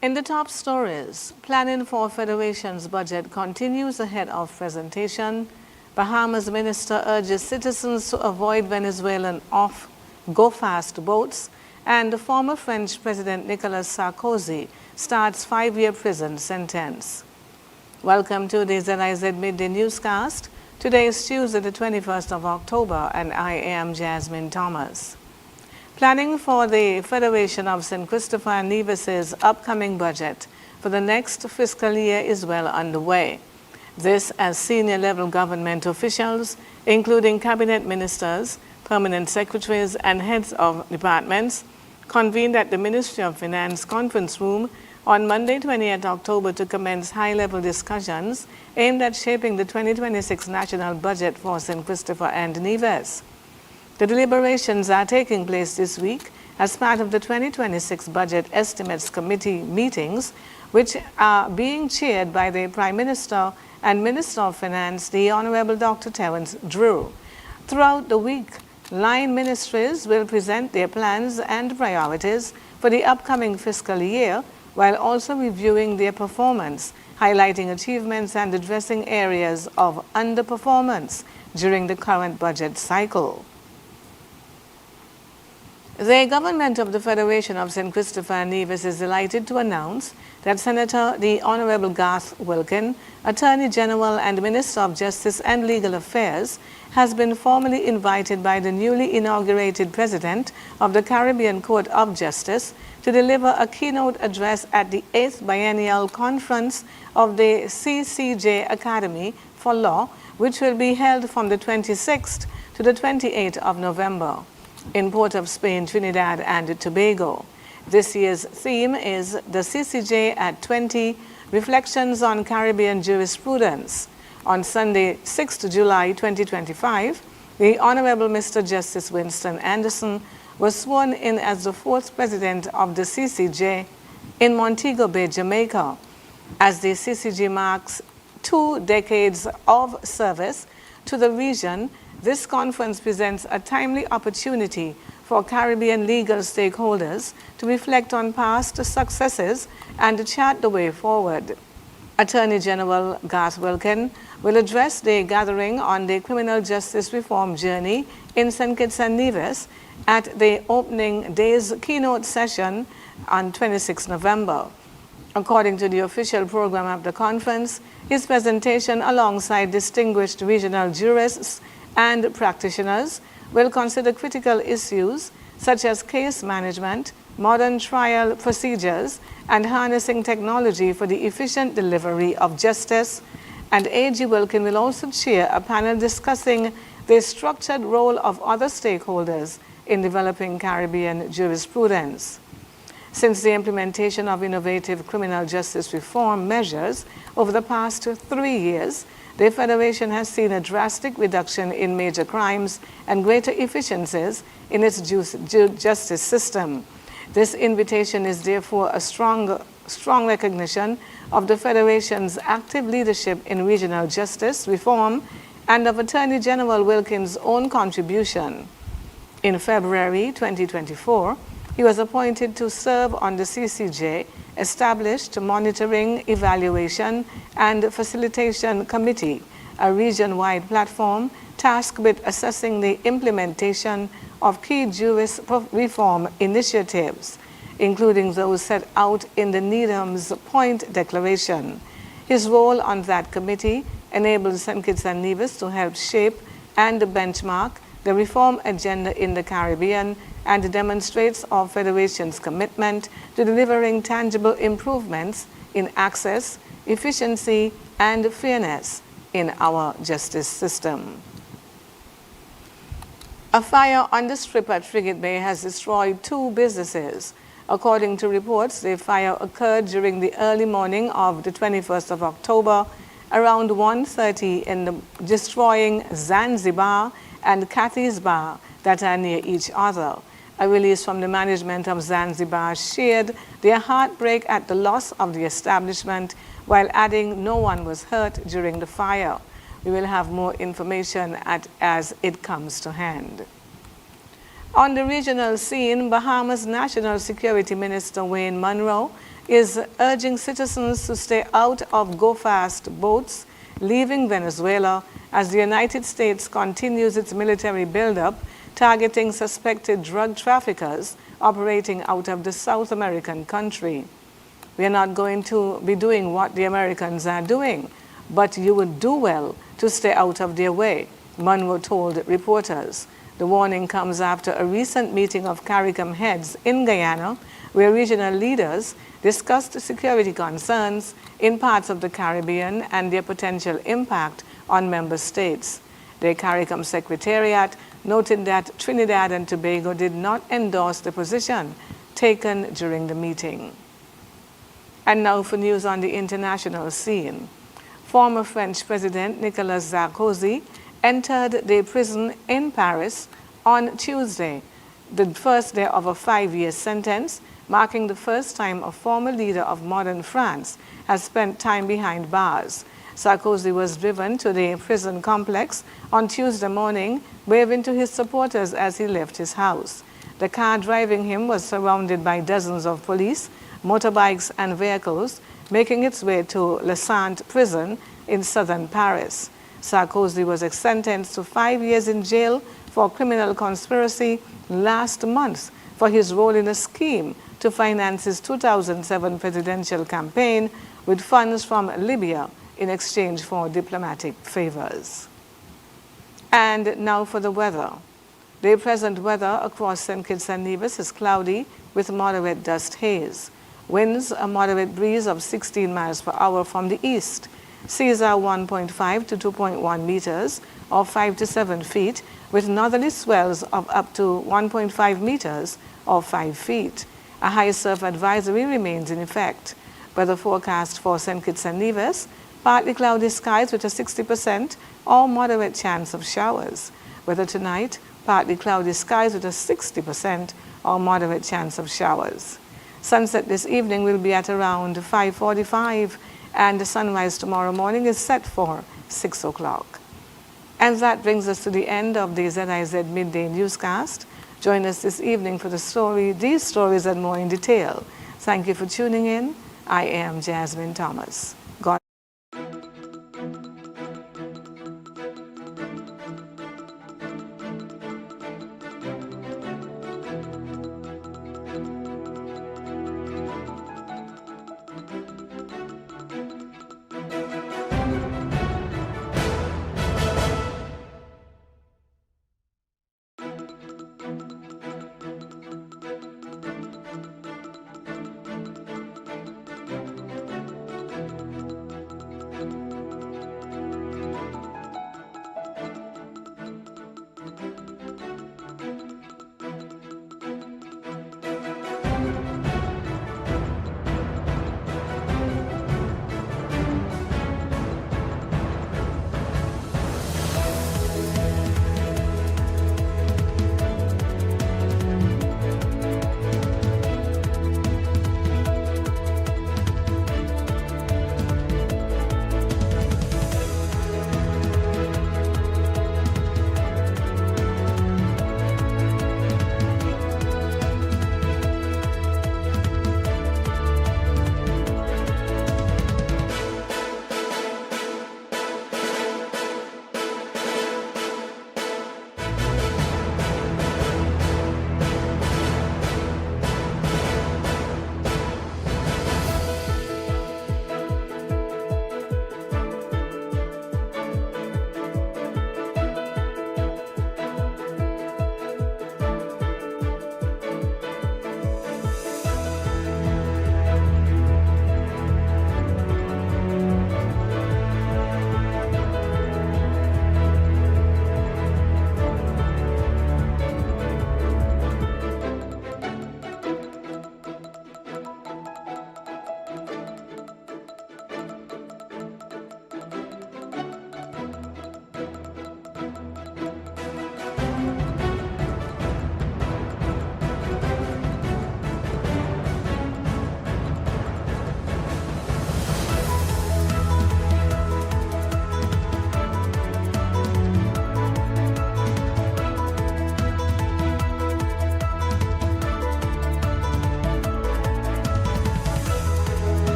In the top stories, planning for Federation's budget continues ahead of presentation. Bahamas minister urges citizens to avoid Venezuelan go-fast boats, and the former French President Nicolas Sarkozy starts 5-year prison sentence. Welcome to the ZIZ Midday newscast. Today is Tuesday, the 21st of October, and I am Jasmine Thomas. Planning for the Federation of St. Christopher and Nevis's upcoming budget for the next fiscal year is well underway. This as senior-level government officials, including cabinet ministers, permanent secretaries, and heads of departments, convened at the Ministry of Finance conference room on Monday, 28 October, to commence high-level discussions aimed at shaping the 2026 national budget for St. Christopher and Nevis. The deliberations are taking place this week as part of the 2026 Budget Estimates Committee meetings, which are being chaired by the Prime Minister and Minister of Finance, the Honorable Dr. Terence Drew. Throughout the week, line ministries will present their plans and priorities for the upcoming fiscal year, while also reviewing their performance, highlighting achievements and addressing areas of underperformance during the current budget cycle. The government of the Federation of St. Christopher and Nevis is delighted to announce that Senator the Honorable Garth Wilkin, Attorney General and Minister of Justice and Legal Affairs, has been formally invited by the newly inaugurated President of the Caribbean Court of Justice to deliver a keynote address at the 8th Biennial Conference of the CCJ Academy for Law, which will be held from the 26th to the 28th of November in Port of Spain, Trinidad and Tobago. This year's theme is the CCJ at 20, Reflections on Caribbean Jurisprudence. On Sunday, 6th July 2025, the Honorable Mr. Justice Winston Anderson was sworn in as the 4th President of the CCJ in Montego Bay, Jamaica. As the CCJ marks 2 decades of service to the region, this conference presents a timely opportunity for Caribbean legal stakeholders to reflect on past successes and chart the way forward. Attorney General Garth Wilkin will address the gathering on the criminal justice reform journey in St. Kitts and Nevis at the opening day's keynote session on 26 November. According to the official program of the conference, his presentation alongside distinguished regional jurists and practitioners will consider critical issues such as case management, modern trial procedures, and harnessing technology for the efficient delivery of justice. And A.G. Wilkin will also chair a panel discussing the structured role of other stakeholders in developing Caribbean jurisprudence. Since the implementation of innovative criminal justice reform measures over the past 3 years, the Federation has seen a drastic reduction in major crimes and greater efficiencies in its justice system. This invitation is therefore a strong recognition of the Federation's active leadership in regional justice reform and of Attorney General Wilkin's own contribution. In February 2024, he was appointed to serve on the CCJ established Monitoring, Evaluation, and Facilitation Committee, a region-wide platform tasked with assessing the implementation of key juris reform initiatives, including those set out in the Needham's Point Declaration. His role on that committee enabled St. Kitts and Nevis to help shape and benchmark the reform agenda in the Caribbean and demonstrates our Federation's commitment to delivering tangible improvements in access, efficiency, and fairness in our justice system. A fire on the strip at Frigate Bay has destroyed 2 businesses. According to reports, the fire occurred during the early morning of the 21st of October, around 1:30 destroying Zanzibar and Cathy's Bar that are near each other. A release from the management of Zanzibar shared their heartbreak at the loss of the establishment, while adding no one was hurt during the fire. We will have more information as it comes to hand. On the regional scene, Bahamas National Security Minister Wayne Munroe is urging citizens to stay out of go-fast boats leaving Venezuela as the United States continues its military buildup targeting suspected drug traffickers operating out of the South American country. We are not going to be doing what the Americans are doing, but you would do well to stay out of their way, Munroe told reporters. The warning comes after a recent meeting of CARICOM heads in Guyana, where regional leaders discussed security concerns in parts of the Caribbean and their potential impact on member states. The CARICOM Secretariat noted that Trinidad and Tobago did not endorse the position taken during the meeting. And now for news on the international scene. Former French President Nicolas Sarkozy entered the prison in Paris on Tuesday, the first day of a 5-year sentence, marking the first time a former leader of modern France has spent time behind bars. Sarkozy was driven to the prison complex on Tuesday morning, waving to his supporters as he left his house. The car driving him was surrounded by dozens of police, motorbikes and vehicles, making its way to La Sante prison in southern Paris. Sarkozy was sentenced to 5 years in jail for criminal conspiracy last month for his role in a scheme to finance his 2007 presidential campaign with funds from Libya in exchange for diplomatic favors. And now for the weather. The present weather across St. Kitts and Nevis is cloudy with moderate dust haze. Winds a moderate breeze of 16 miles per hour from the east. Seas are 1.5 to 2.1 meters or 5 to 7 feet with northerly swells of up to 1.5 meters or 5 feet. A high surf advisory remains in effect. Weather forecast for St. Kitts and Nevis: partly cloudy skies with a 60% or moderate chance of showers. Weather tonight: partly cloudy skies with a 60% or moderate chance of showers. Sunset this evening will be at around 5:45, and the sunrise tomorrow morning is set for 6 o'clock. And that brings us to the end of the ZIZ Midday Newscast. Join us this evening for these stories and more in detail. Thank you for tuning in. I am Jasmine Thomas.